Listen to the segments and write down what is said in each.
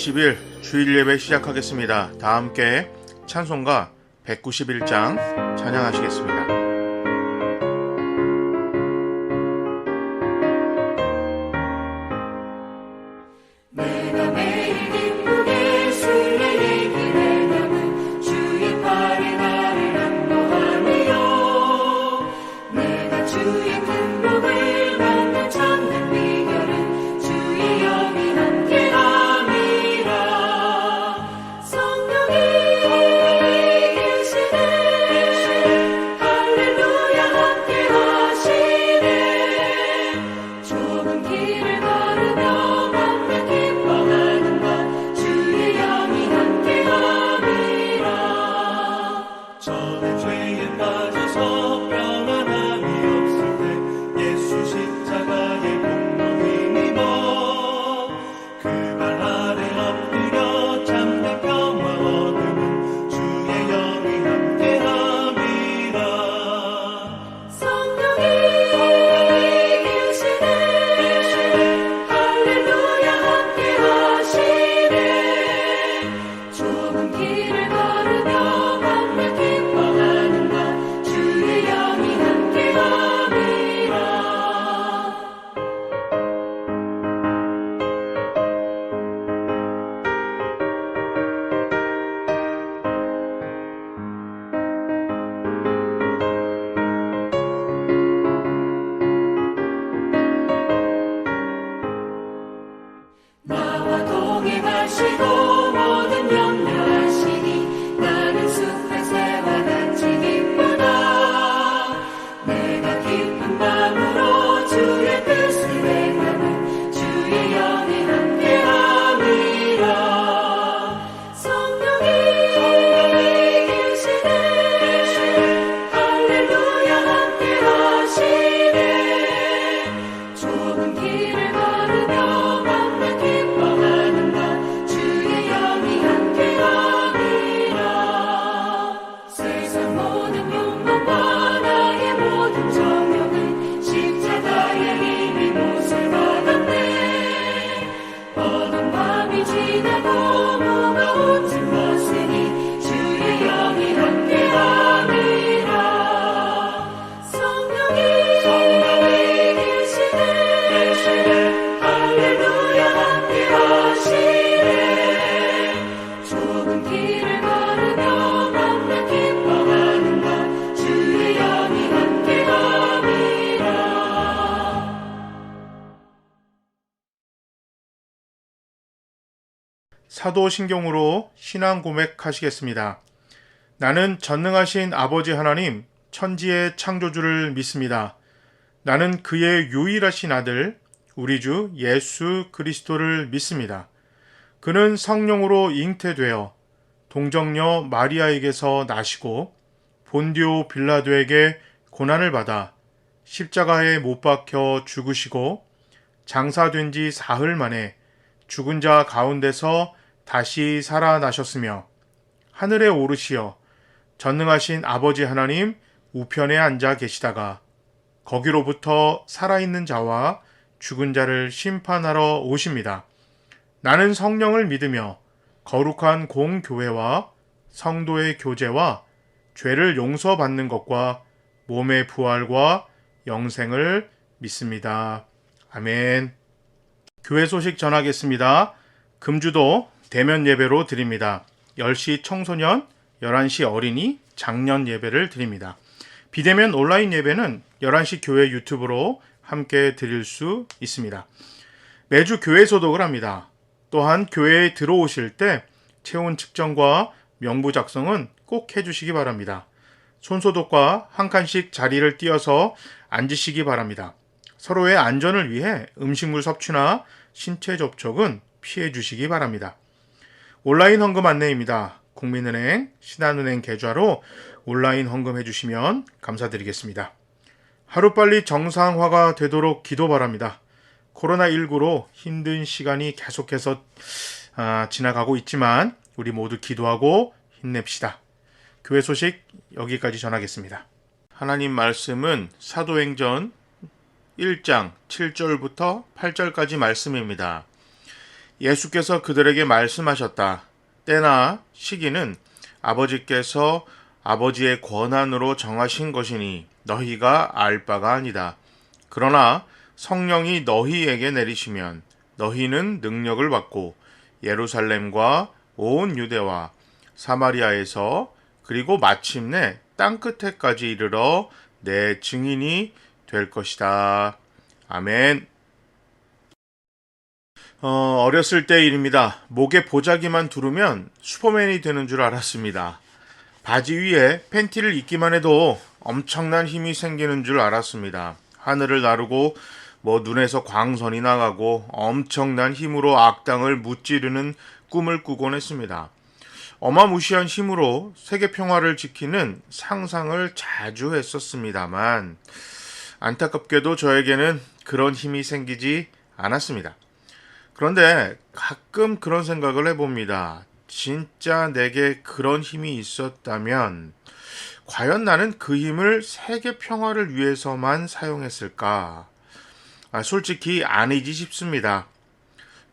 20일 주일 예배 시작하겠습니다. 다 함께 찬송가 191장 찬양하시겠습니다. 내가 매일 기쁘게 순례의 길에 남은 주의 팔에 나를 안보하며 내가 주의 큰 복을 받는 참된 비결은 주의 영이 함께함이라. 성령이 계시네 할렐루야 함께하시네. 좁은 길을 걸으며 만나 기뻐하는 것 주의 영이 함께함이라. 저는 죄에 빠져서 평안함이 없을 때 예수 십자가의 공로 힘입어 그 발 아래 엎드려 참된 평화 얻으면 주의 영이 함께함이라. 성령이 계시네 할렐루야 함께하시네. 좁은 길을 걸으며 만나 기뻐하는 것 주의 영이 함께함이라. 나와 동행하시고 모든 염려하시니 나는 숲의 새와 같이 기쁘다. 내가 기쁜 마음으로 주의 뜻을 행하는 주의 영이 함께함이라. 성령이 계시네 할렐루야 함께하시네. 좁은 길을 걸으며 만나 기뻐하는 것 주의 영이 함께함이라. 세상 모든 욕망과 나의 모든 정욕은 십자가의 힘이 못을 받았네. 어두운 밤이 지나고 무거운 짐 벗으니 주의 영이 함께함이라. 성령이 계시네 할렐루야 함께하시네. 좁은 길을 걸으며 만나 기뻐하는 것 주의 영이 함께함이라. 사도신경으로 신앙 고백하시겠습니다. 나는 전능하신 아버지 하나님, 천지의 창조주를 믿습니다. 나는 그의 유일하신 아들, 우리 주 예수 그리스도를 믿습니다. 그는 성령으로 잉태되어 동정녀 마리아에게서 나시고 본디오 빌라도에게 고난을 받아 십자가에 못 박혀 죽으시고 장사된 지 사흘 만에 죽은 자 가운데서 다시 살아나셨으며 하늘에 오르시어 전능하신 아버지 하나님 우편에 앉아 계시다가 거기로부터 살아있는 자와 죽은 자를 심판하러 오십니다. 나는 성령을 믿으며 거룩한 공교회와 성도의 교제와 죄를 용서받는 것과 몸의 부활과 영생을 믿습니다. 아멘. 교회 소식 전하겠습니다. 금주도 대면 예배로 드립니다. 10시 청소년, 11시 어린이, 장년 예배를 드립니다. 비대면 온라인 예배는 11시 교회 유튜브로 함께 드릴 수 있습니다. 매주 교회 소독을 합니다. 또한 교회에 들어오실 때 체온 측정과 명부 작성은 꼭 해주시기 바랍니다. 손소독과 한 칸씩 자리를 띄어서 앉으시기 바랍니다. 서로의 안전을 위해 음식물 섭취나 신체 접촉은 피해 주시기 바랍니다. 온라인 헌금 안내입니다. 국민은행, 신한은행 계좌로 온라인 헌금해 주시면 감사드리겠습니다. 하루빨리 정상화가 되도록 기도 바랍니다. 코로나19로 힘든 시간이 계속해서 지나가고 있지만 우리 모두 기도하고 힘냅시다. 교회 소식 여기까지 전하겠습니다. 하나님 말씀은 사도행전 1장 7절부터 8절까지 말씀입니다. 예수께서 그들에게 말씀하셨다. 때나 시기는 아버지께서 아버지의 권한으로 정하신 것이니 너희가 알 바가 아니다. 그러나 성령이 너희에게 내리시면 너희는 능력을 받고 예루살렘과 온 유대와 사마리아에서 그리고 마침내 땅끝에까지 이르러 내 증인이 될 것이다. 아멘. 어렸을 때 일입니다. 목에 보자기만 두르면 슈퍼맨이 되는 줄 알았습니다. 바지 위에 팬티를 입기만 해도 엄청난 힘이 생기는 줄 알았습니다. 하늘을 나르고 눈에서 광선이 나가고 엄청난 힘으로 악당을 무찌르는 꿈을 꾸곤 했습니다. 어마무시한 힘으로 세계 평화를 지키는 상상을 자주 했었습니다만 안타깝게도 저에게는 그런 힘이 생기지 않았습니다. 그런데 가끔 그런 생각을 해봅니다. 진짜 내게 그런 힘이 있었다면 과연 나는 그 힘을 세계 평화를 위해서만 사용했을까? 솔직히 아니지 싶습니다.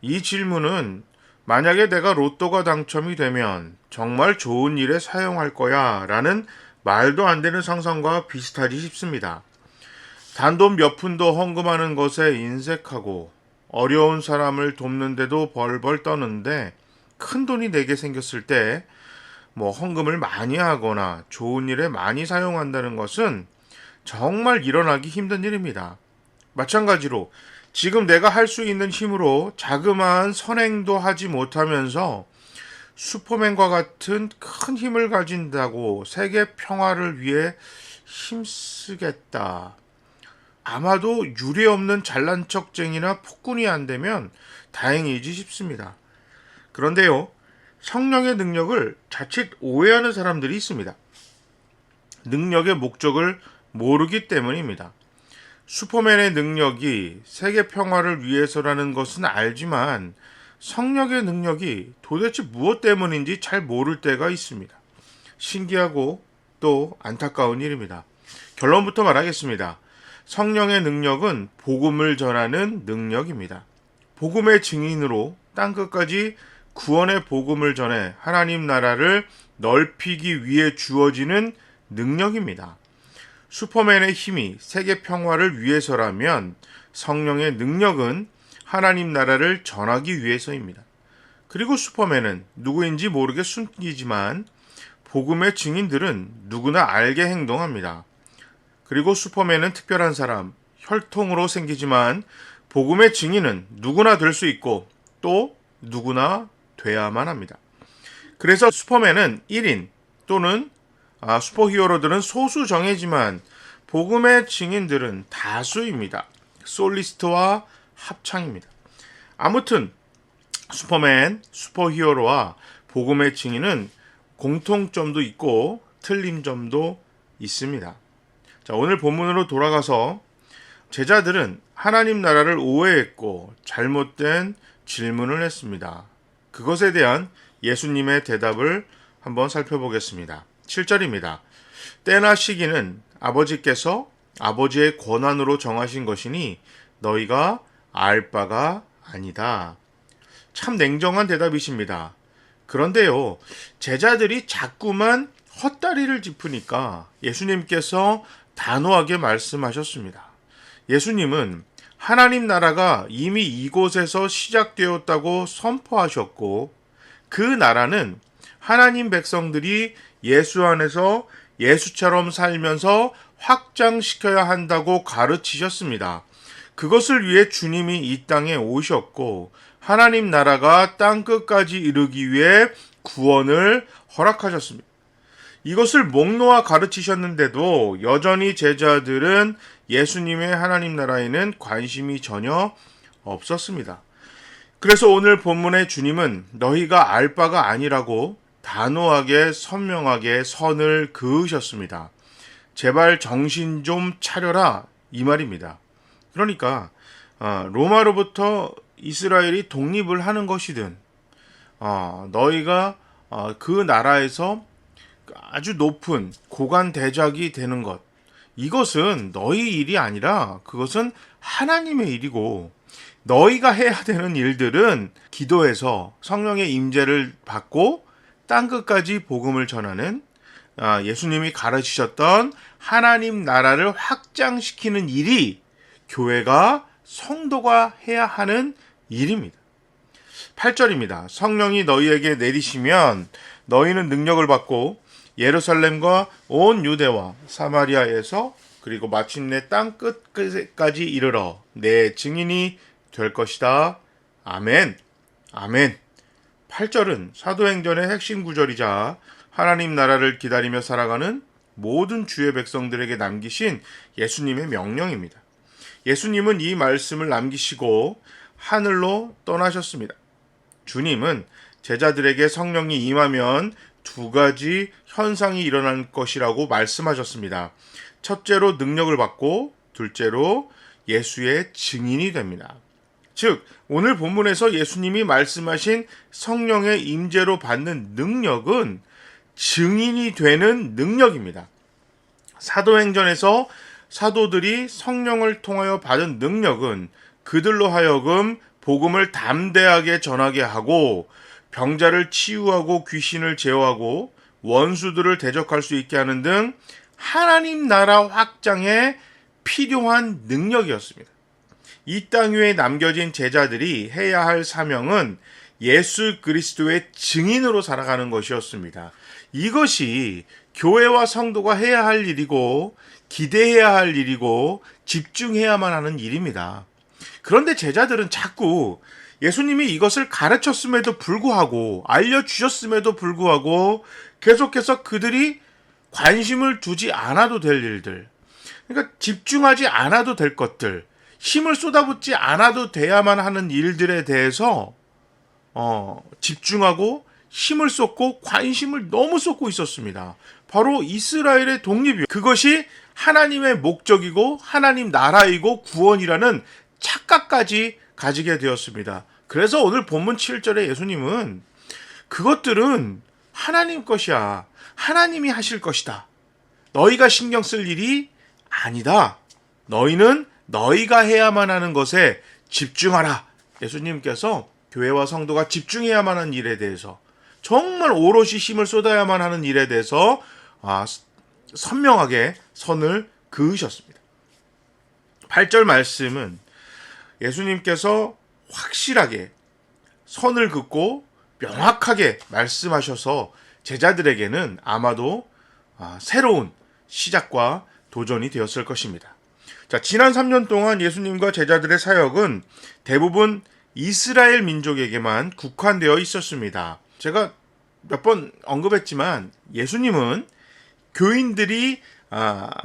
이 질문은 만약에 내가 로또가 당첨이 되면 정말 좋은 일에 사용할 거야 라는 말도 안 되는 상상과 비슷하지 싶습니다. 단돈 몇 푼도 헌금하는 것에 인색하고 어려운 사람을 돕는데도 벌벌 떠는데 큰 돈이 내게 생겼을 때 헌금을 많이 하거나 좋은 일에 많이 사용한다는 것은 정말 일어나기 힘든 일입니다. 마찬가지로 지금 내가 할 수 있는 힘으로 자그마한 선행도 하지 못하면서 슈퍼맨과 같은 큰 힘을 가진다고 세계 평화를 위해 힘쓰겠다. 아마도 유례 없는 잘난 척쟁이나 폭군이 안 되면 다행이지 싶습니다. 그런데요, 성령의 능력을 자칫 오해하는 사람들이 있습니다. 능력의 목적을 모르기 때문입니다. 슈퍼맨의 능력이 세계 평화를 위해서라는 것은 알지만 성령의 능력이 도대체 무엇 때문인지 잘 모를 때가 있습니다. 신기하고 또 안타까운 일입니다. 결론부터 말하겠습니다. 성령의 능력은 복음을 전하는 능력입니다. 복음의 증인으로 땅끝까지 구원의 복음을 전해 하나님 나라를 넓히기 위해 주어지는 능력입니다. 슈퍼맨의 힘이 세계 평화를 위해서라면 성령의 능력은 하나님 나라를 전하기 위해서입니다. 그리고 슈퍼맨은 누구인지 모르게 숨기지만 복음의 증인들은 누구나 알게 행동합니다. 그리고 슈퍼맨은 특별한 사람, 혈통으로 생기지만 복음의 증인은 누구나 될 수 있고 또 누구나 돼야만 합니다. 그래서 슈퍼맨은 1인 또는 슈퍼히어로들은 소수 정예지만 복음의 증인들은 다수입니다. 솔리스트와 합창입니다. 아무튼 슈퍼맨, 슈퍼히어로와 복음의 증인은 공통점도 있고 틀린 점도 있습니다. 자, 오늘 본문으로 돌아가서 제자들은 하나님 나라를 오해했고 잘못된 질문을 했습니다. 그것에 대한 예수님의 대답을 한번 살펴보겠습니다. 7절입니다. 때나 시기는 아버지께서 아버지의 권한으로 정하신 것이니 너희가 알 바가 아니다. 참 냉정한 대답이십니다. 그런데요, 제자들이 자꾸만 헛다리를 짚으니까 예수님께서 단호하게 말씀하셨습니다. 예수님은 하나님 나라가 이미 이곳에서 시작되었다고 선포하셨고 그 나라는 하나님 백성들이 예수 안에서 예수처럼 살면서 확장시켜야 한다고 가르치셨습니다. 그것을 위해 주님이 이 땅에 오셨고 하나님 나라가 땅끝까지 이르기 위해 구원을 허락하셨습니다. 이것을 목 놓아 가르치셨는데도 여전히 제자들은 예수님의 하나님 나라에는 관심이 전혀 없었습니다. 그래서 오늘 본문의 주님은 너희가 알 바가 아니라고 단호하게 선명하게 선을 그으셨습니다. 제발 정신 좀 차려라 이 말입니다. 그러니까 로마로부터 이스라엘이 독립을 하는 것이든 너희가 그 나라에서 아주 높은 고관 대작이 되는 것, 이것은 너희 일이 아니라 그것은 하나님의 일이고 너희가 해야 되는 일들은 기도해서 성령의 임재를 받고 땅끝까지 복음을 전하는 예수님이 가르치셨던 하나님 나라를 확장시키는 일이 교회가 성도가 해야 하는 일입니다. 8절입니다. 성령이 너희에게 내리시면 너희는 능력을 받고 예루살렘과 온 유대와 사마리아에서 그리고 마침내 땅 끝까지 이르러 내 증인이 될 것이다. 아멘. 아멘. 8절은 사도행전의 핵심 구절이자 하나님 나라를 기다리며 살아가는 모든 주의 백성들에게 남기신 예수님의 명령입니다. 예수님은 이 말씀을 남기시고 하늘로 떠나셨습니다. 주님은 제자들에게 성령이 임하면 두 가지 현상이 일어날 것이라고 말씀하셨습니다. 첫째로 능력을 받고 둘째로 예수의 증인이 됩니다. 즉 오늘 본문에서 예수님이 말씀하신 성령의 임재로 받는 능력은 증인이 되는 능력입니다. 사도행전에서 사도들이 성령을 통하여 받은 능력은 그들로 하여금 복음을 담대하게 전하게 하고 병자를 치유하고 귀신을 제어하고 원수들을 대적할 수 있게 하는 등 하나님 나라 확장에 필요한 능력이었습니다. 이 땅 위에 남겨진 제자들이 해야 할 사명은 예수 그리스도의 증인으로 살아가는 것이었습니다. 이것이 교회와 성도가 해야 할 일이고 기대해야 할 일이고 집중해야만 하는 일입니다. 그런데 제자들은 자꾸 예수님이 이것을 가르쳤음에도 불구하고 알려주셨음에도 불구하고 계속해서 그들이 관심을 두지 않아도 될 일들, 그러니까 집중하지 않아도 될 것들, 힘을 쏟아붓지 않아도 돼야만 하는 일들에 대해서 집중하고 힘을 쏟고 관심을 너무 쏟고 있었습니다. 바로 이스라엘의 독립이요. 그것이 하나님의 목적이고 하나님 나라이고 구원이라는 착각까지 가지게 되었습니다. 그래서 오늘 본문 7절에 예수님은 그것들은 하나님 것이야. 하나님이 하실 것이다. 너희가 신경 쓸 일이 아니다. 너희는 너희가 해야만 하는 것에 집중하라. 예수님께서 교회와 성도가 집중해야만 하는 일에 대해서 정말 오롯이 힘을 쏟아야만 하는 일에 대해서 선명하게 선을 그으셨습니다. 8절 말씀은 예수님께서 확실하게 선을 긋고 명확하게 말씀하셔서 제자들에게는 아마도 새로운 시작과 도전이 되었을 것입니다. 자, 지난 3년 동안 예수님과 제자들의 사역은 대부분 이스라엘 민족에게만 국한되어 있었습니다. 제가 몇 번 언급했지만 예수님은 교인들이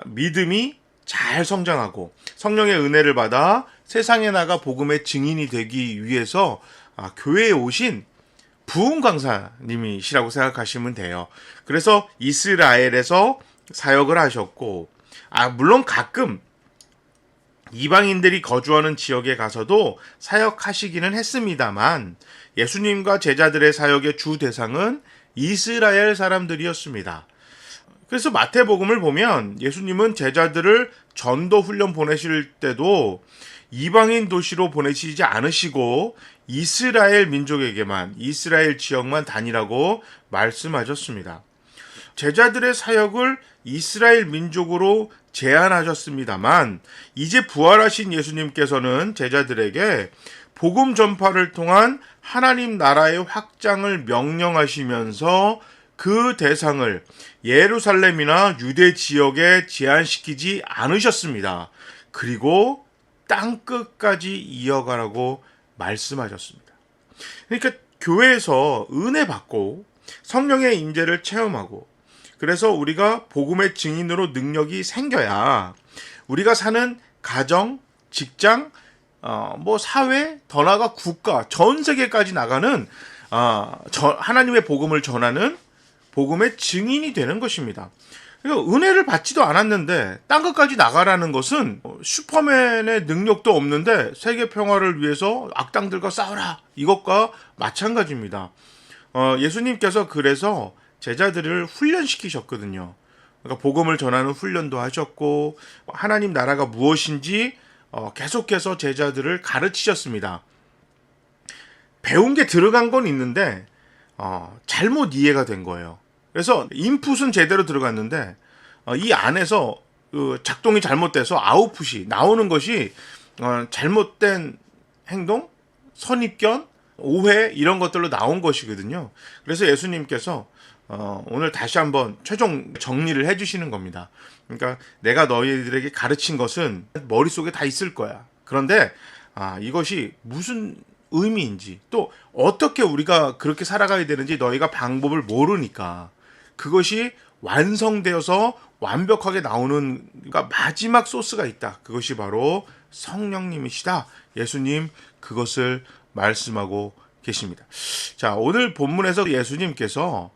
믿음이 잘 성장하고 성령의 은혜를 받아 세상에 나가 복음의 증인이 되기 위해서 교회에 오신 부흥 강사님이시라고 생각하시면 돼요. 그래서 이스라엘에서 사역을 하셨고, 물론 가끔 이방인들이 거주하는 지역에 가서도 사역하시기는 했습니다만 예수님과 제자들의 사역의 주 대상은 이스라엘 사람들이었습니다. 그래서 마태복음을 보면 예수님은 제자들을 전도 훈련 보내실 때도 이방인 도시로 보내시지 않으시고 이스라엘 민족에게만, 이스라엘 지역만 다니라고 말씀하셨습니다. 제자들의 사역을 이스라엘 민족으로 제한하셨습니다만 이제 부활하신 예수님께서는 제자들에게 복음 전파를 통한 하나님 나라의 확장을 명령하시면서 그 대상을 예루살렘이나 유대 지역에 제한시키지 않으셨습니다. 그리고 땅끝까지 이어가라고 말씀하셨습니다. 그러니까 교회에서 은혜 받고 성령의 임재를 체험하고 그래서 우리가 복음의 증인으로 능력이 생겨야 우리가 사는 가정, 직장, 사회, 더 나아가 국가, 전 세계까지 나가는 하나님의 복음을 전하는 복음의 증인이 되는 것입니다. 그러니까 은혜를 받지도 않았는데 땅끝까지 나가라는 것은 슈퍼맨의 능력도 없는데 세계 평화를 위해서 악당들과 싸우라 이것과 마찬가지입니다. 예수님께서 그래서 제자들을 훈련시키셨거든요. 그러니까 복음을 전하는 훈련도 하셨고 하나님 나라가 무엇인지 계속해서 제자들을 가르치셨습니다. 배운 게 들어간 건 있는데 잘못 이해가 된 거예요. 그래서 인풋은 제대로 들어갔는데 이 안에서 작동이 잘못돼서 아웃풋이 나오는 것이 잘못된 행동, 선입견, 오해 이런 것들로 나온 것이거든요. 그래서 예수님께서 오늘 다시 한번 최종 정리를 해주시는 겁니다. 그러니까 내가 너희들에게 가르친 것은 머릿속에 다 있을 거야. 그런데 이것이 무슨 의미인지 또 어떻게 우리가 그렇게 살아가야 되는지 너희가 방법을 모르니까 그것이 완성되어서 완벽하게 나오는 그러니까 마지막 소스가 있다. 그것이 바로 성령님이시다. 예수님 그것을 말씀하고 계십니다. 자, 오늘 본문에서 예수님께서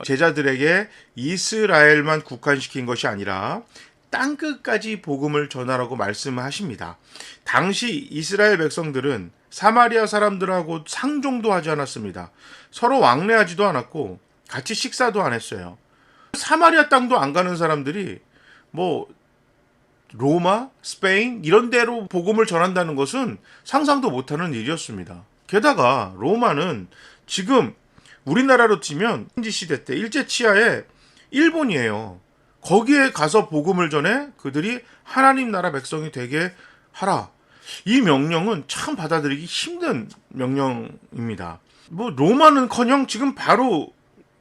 제자들에게 이스라엘만 국한시킨 것이 아니라 땅끝까지 복음을 전하라고 말씀하십니다. 당시 이스라엘 백성들은 사마리아 사람들하고 상종도 하지 않았습니다. 서로 왕래하지도 않았고 같이 식사도 안 했어요. 사마리아 땅도 안 가는 사람들이 뭐 로마, 스페인 이런 데로 복음을 전한다는 것은 상상도 못하는 일이었습니다. 게다가 로마는 지금 우리나라로 치면 신지 시대 때 일제 치하에 일본이에요. 거기에 가서 복음을 전해 그들이 하나님 나라 백성이 되게 하라. 이 명령은 참 받아들이기 힘든 명령입니다. 뭐 로마는커녕 지금 바로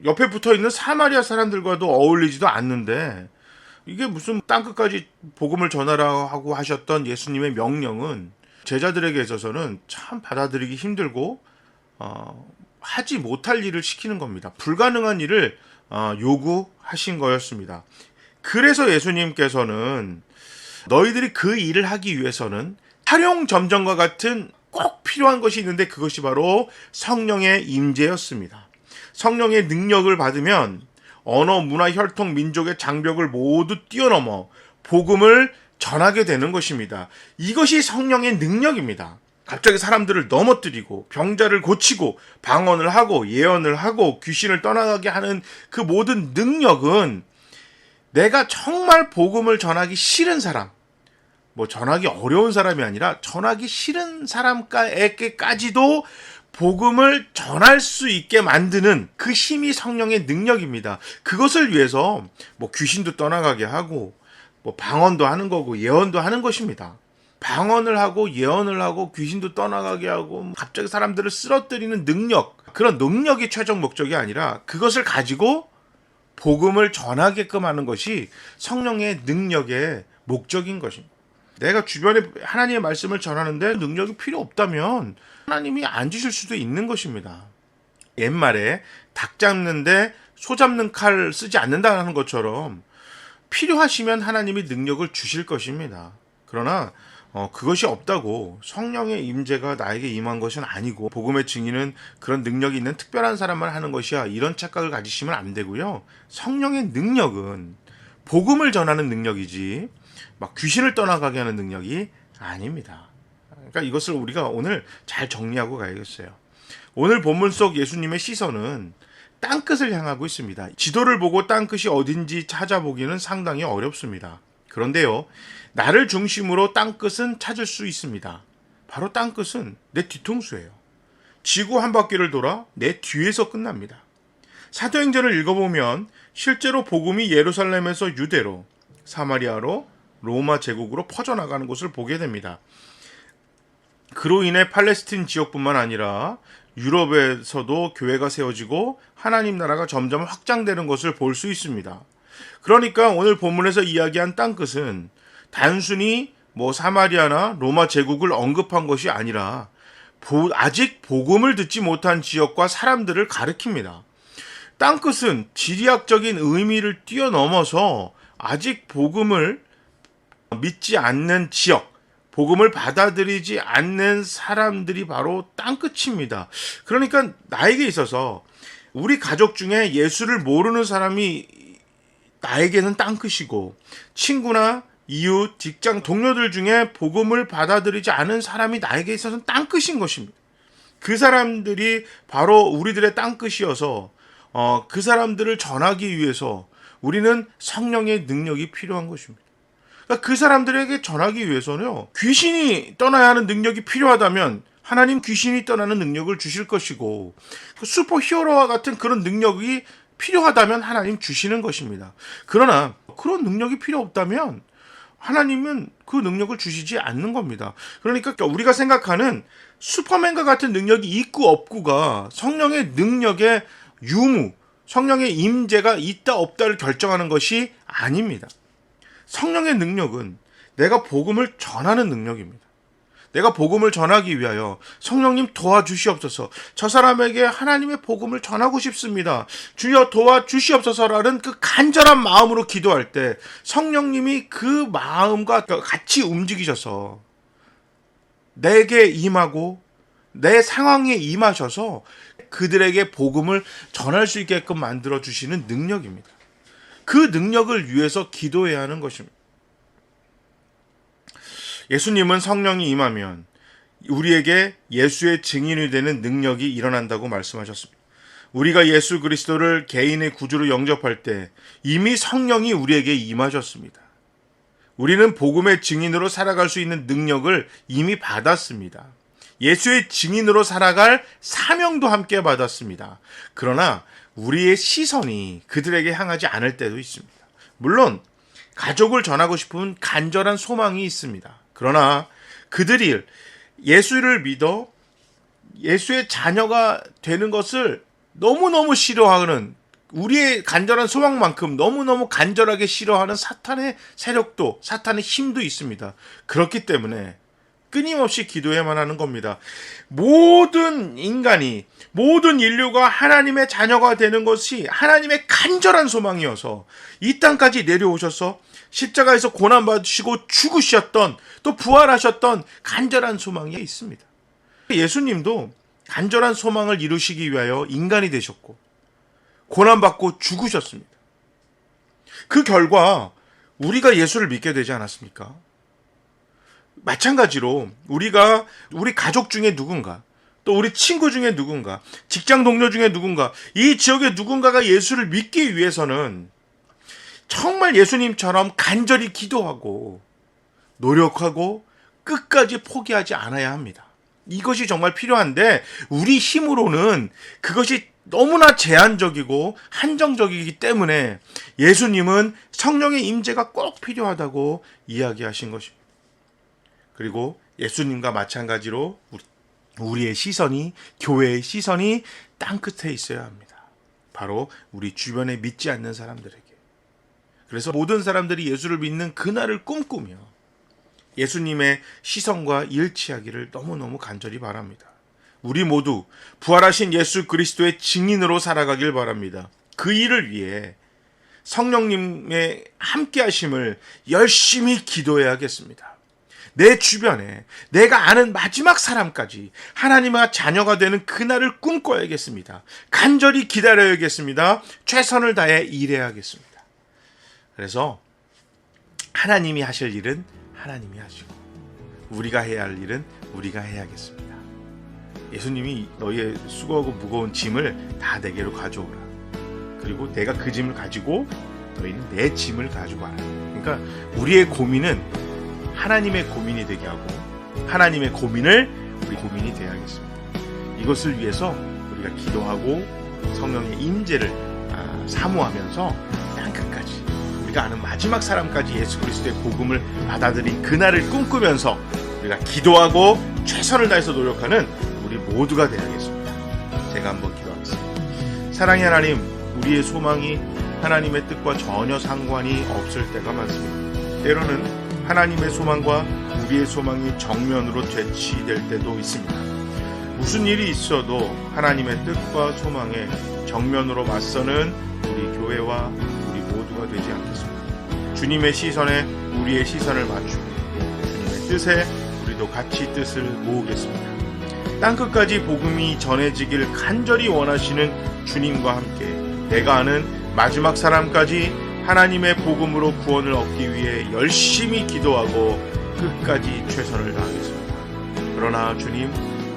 옆에 붙어 있는 사마리아 사람들과도 어울리지도 않는데 이게 무슨 땅끝까지 복음을 전하라 하고 하셨던 예수님의 명령은 제자들에게 있어서는 참 받아들이기 힘들고 하지 못할 일을 시키는 겁니다. 불가능한 일을 요구하신 거였습니다. 그래서 예수님께서는 너희들이 그 일을 하기 위해서는 사령점정과 같은 꼭 필요한 것이 있는데 그것이 바로 성령의 임재였습니다. 성령의 능력을 받으면 언어, 문화, 혈통, 민족의 장벽을 모두 뛰어넘어 복음을 전하게 되는 것입니다. 이것이 성령의 능력입니다. 갑자기 사람들을 넘어뜨리고 병자를 고치고 방언을 하고 예언을 하고 귀신을 떠나가게 하는 그 모든 능력은 내가 정말 복음을 전하기 싫은 사람, 뭐 전하기 어려운 사람이 아니라 전하기 싫은 사람에게까지도 복음을 전할 수 있게 만드는 그 힘이 성령의 능력입니다. 그것을 위해서 뭐 귀신도 떠나가게 하고 뭐 방언도 하는 거고 예언도 하는 것입니다. 방언을 하고 예언을 하고 귀신도 떠나가게 하고 갑자기 사람들을 쓰러뜨리는 능력, 그런 능력이 최종 목적이 아니라 그것을 가지고 복음을 전하게끔 하는 것이 성령의 능력의 목적인 것입니다. 내가 주변에 하나님의 말씀을 전하는데 능력이 필요 없다면 하나님이 안 주실 수도 있는 것입니다. 옛말에 닭 잡는데 소 잡는 칼 쓰지 않는다는 것처럼 필요하시면 하나님이 능력을 주실 것입니다. 그러나 그것이 없다고 성령의 임재가 나에게 임한 것은 아니고 복음의 증인은 그런 능력이 있는 특별한 사람만 하는 것이야, 이런 착각을 가지시면 안 되고요. 성령의 능력은 복음을 전하는 능력이지 막 귀신을 떠나가게 하는 능력이 아닙니다. 그러니까 이것을 우리가 오늘 잘 정리하고 가야겠어요. 오늘 본문 속 예수님의 시선은 땅끝을 향하고 있습니다. 지도를 보고 땅끝이 어딘지 찾아보기는 상당히 어렵습니다. 그런데요, 나를 중심으로 땅끝은 찾을 수 있습니다. 바로 땅끝은 내 뒤통수예요. 지구 한 바퀴를 돌아 내 뒤에서 끝납니다. 사도행전을 읽어보면 실제로 복음이 예루살렘에서 유대로, 사마리아로, 로마 제국으로 퍼져나가는 것을 보게 됩니다. 그로 인해 팔레스틴 지역뿐만 아니라 유럽에서도 교회가 세워지고 하나님 나라가 점점 확장되는 것을 볼 수 있습니다. 그러니까 오늘 본문에서 이야기한 땅끝은 단순히 뭐 사마리아나 로마 제국을 언급한 것이 아니라 아직 복음을 듣지 못한 지역과 사람들을 가리킵니다. 땅끝은 지리학적인 의미를 뛰어넘어서 아직 복음을 믿지 않는 지역, 복음을 받아들이지 않는 사람들이 바로 땅끝입니다. 그러니까 나에게 있어서 우리 가족 중에 예수를 모르는 사람이 나에게는 땅끝이고, 친구나 이웃, 직장 동료들 중에 복음을 받아들이지 않은 사람이 나에게 있어서는 땅끝인 것입니다. 그 사람들이 바로 우리들의 땅끝이어서 그 사람들을 전하기 위해서 우리는 성령의 능력이 필요한 것입니다. 그러니까 그 사람들에게 전하기 위해서는요, 귀신이 떠나야 하는 능력이 필요하다면 하나님 귀신이 떠나는 능력을 주실 것이고, 그 슈퍼 히어로와 같은 그런 능력이 필요하다면 하나님 주시는 것입니다. 그러나 그런 능력이 필요 없다면 하나님은 그 능력을 주시지 않는 겁니다. 그러니까 우리가 생각하는 슈퍼맨과 같은 능력이 있고 없고가 성령의 능력의 유무, 성령의 임재가 있다 없다를 결정하는 것이 아닙니다. 성령의 능력은 내가 복음을 전하는 능력입니다. 내가 복음을 전하기 위하여 성령님 도와주시옵소서, 저 사람에게 하나님의 복음을 전하고 싶습니다, 주여 도와주시옵소서라는 그 간절한 마음으로 기도할 때 성령님이 그 마음과 같이 움직이셔서 내게 임하고 내 상황에 임하셔서 그들에게 복음을 전할 수 있게끔 만들어 주시는 능력입니다. 그 능력을 위해서 기도해야 하는 것입니다. 예수님은 성령이 임하면 우리에게 예수의 증인이 되는 능력이 일어난다고 말씀하셨습니다. 우리가 예수 그리스도를 개인의 구주로 영접할 때 이미 성령이 우리에게 임하셨습니다. 우리는 복음의 증인으로 살아갈 수 있는 능력을 이미 받았습니다. 예수의 증인으로 살아갈 사명도 함께 받았습니다. 그러나 우리의 시선이 그들에게 향하지 않을 때도 있습니다. 물론 가족을 전하고 싶은 간절한 소망이 있습니다. 그러나 그들이 예수를 믿어 예수의 자녀가 되는 것을 너무너무 싫어하는, 우리의 간절한 소망만큼 너무너무 간절하게 싫어하는 사탄의 세력도, 사탄의 힘도 있습니다. 그렇기 때문에 끊임없이 기도해야만 하는 겁니다. 모든 인간이, 모든 인류가 하나님의 자녀가 되는 것이 하나님의 간절한 소망이어서 이 땅까지 내려오셔서 십자가에서 고난받으시고 죽으셨던, 또 부활하셨던 간절한 소망이 있습니다. 예수님도 간절한 소망을 이루시기 위하여 인간이 되셨고 고난받고 죽으셨습니다. 그 결과 우리가 예수를 믿게 되지 않았습니까? 마찬가지로 우리 가족 중에 누군가, 또 우리 친구 중에 누군가, 직장 동료 중에 누군가, 이 지역의 누군가가 예수를 믿기 위해서는 정말 예수님처럼 간절히 기도하고 노력하고 끝까지 포기하지 않아야 합니다. 이것이 정말 필요한데 우리 힘으로는 그것이 너무나 제한적이고 한정적이기 때문에 예수님은 성령의 임재가 꼭 필요하다고 이야기하신 것입니다. 그리고 예수님과 마찬가지로 우리의 시선이, 교회의 시선이 땅끝에 있어야 합니다. 바로 우리 주변에 믿지 않는 사람들에게. 그래서 모든 사람들이 예수를 믿는 그날을 꿈꾸며 예수님의 시선과 일치하기를 너무너무 간절히 바랍니다. 우리 모두 부활하신 예수 그리스도의 증인으로 살아가길 바랍니다. 그 일을 위해 성령님의 함께 하심을 열심히 기도해야겠습니다. 내 주변에 내가 아는 마지막 사람까지 하나님의 자녀가 되는 그날을 꿈꿔야겠습니다. 간절히 기다려야겠습니다. 최선을 다해 일해야겠습니다. 그래서 하나님이 하실 일은 하나님이 하시고 우리가 해야 할 일은 우리가 해야겠습니다. 예수님이 너희의 수고하고 무거운 짐을 다 내게로 가져오라. 그리고 내가 그 짐을 가지고 너희는 내 짐을 가지고 와라. 그러니까 우리의 고민은 하나님의 고민이 되게 하고 하나님의 고민을 우리 고민이 되어야겠습니다. 이것을 위해서 우리가 기도하고 성령의 임재를 사모하면서 땅끝까지, 우리가 아는 마지막 사람까지 예수 그리스도의 복음을 받아들인 그날을 꿈꾸면서 우리가 기도하고 최선을 다해서 노력하는 우리 모두가 되어야겠습니다. 제가 한번 기도하겠습니다. 사랑의 하나님, 우리의 소망이 하나님의 뜻과 전혀 상관이 없을 때가 많습니다. 때로는 하나님의 소망과 우리의 소망이 정면으로 대치될 때도 있습니다. 무슨 일이 있어도 하나님의 뜻과 소망에 정면으로 맞서는 우리 교회와 우리 모두가 되지 않겠습니다. 주님의 시선에 우리의 시선을 맞추고 주님의 뜻에 우리도 같이 뜻을 모으겠습니다. 땅끝까지 복음이 전해지길 간절히 원하시는 주님과 함께 내가 아는 마지막 사람까지 하나님의 복음으로 구원을 얻기 위해 열심히 기도하고 끝까지 최선을 다하겠습니다. 그러나 주님,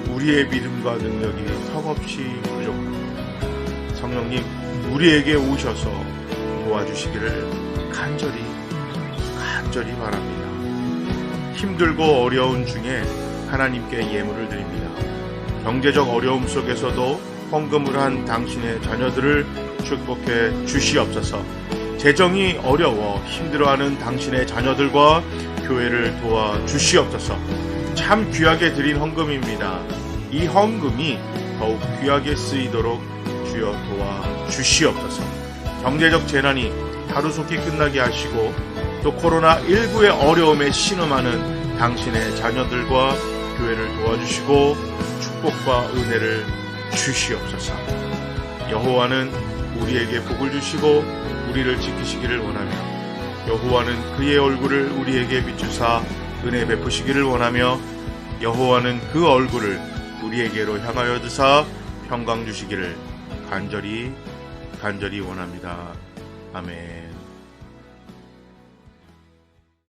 우리의 믿음과 능력이 턱없이 부족합니다. 성령님, 우리에게 오셔서 도와주시기를 간절히 간절히 바랍니다. 힘들고 어려운 중에 하나님께 예물을 드립니다. 경제적 어려움 속에서도 헌금을 한 당신의 자녀들을 축복해 주시옵소서. 재정이 어려워 힘들어하는 당신의 자녀들과 교회를 도와 주시옵소서. 참 귀하게 드린 헌금입니다. 이 헌금이 더욱 귀하게 쓰이도록 주여 도와 주시옵소서. 경제적 재난이 하루속히 끝나게 하시고 또 코로나19의 어려움에 신음하는 당신의 자녀들과 교회를 도와주시고 축복과 은혜를 주시옵소서. 여호와는 우리에게 복을 주시고 우리를 지키시기를 원하며 여호와는 그의 얼굴을 우리에게 비추사 은혜 베푸시기를 원하며 여호와는 그 얼굴을 우리에게로 향하여 드사 평강 주시기를 간절히 원합니다. 아멘.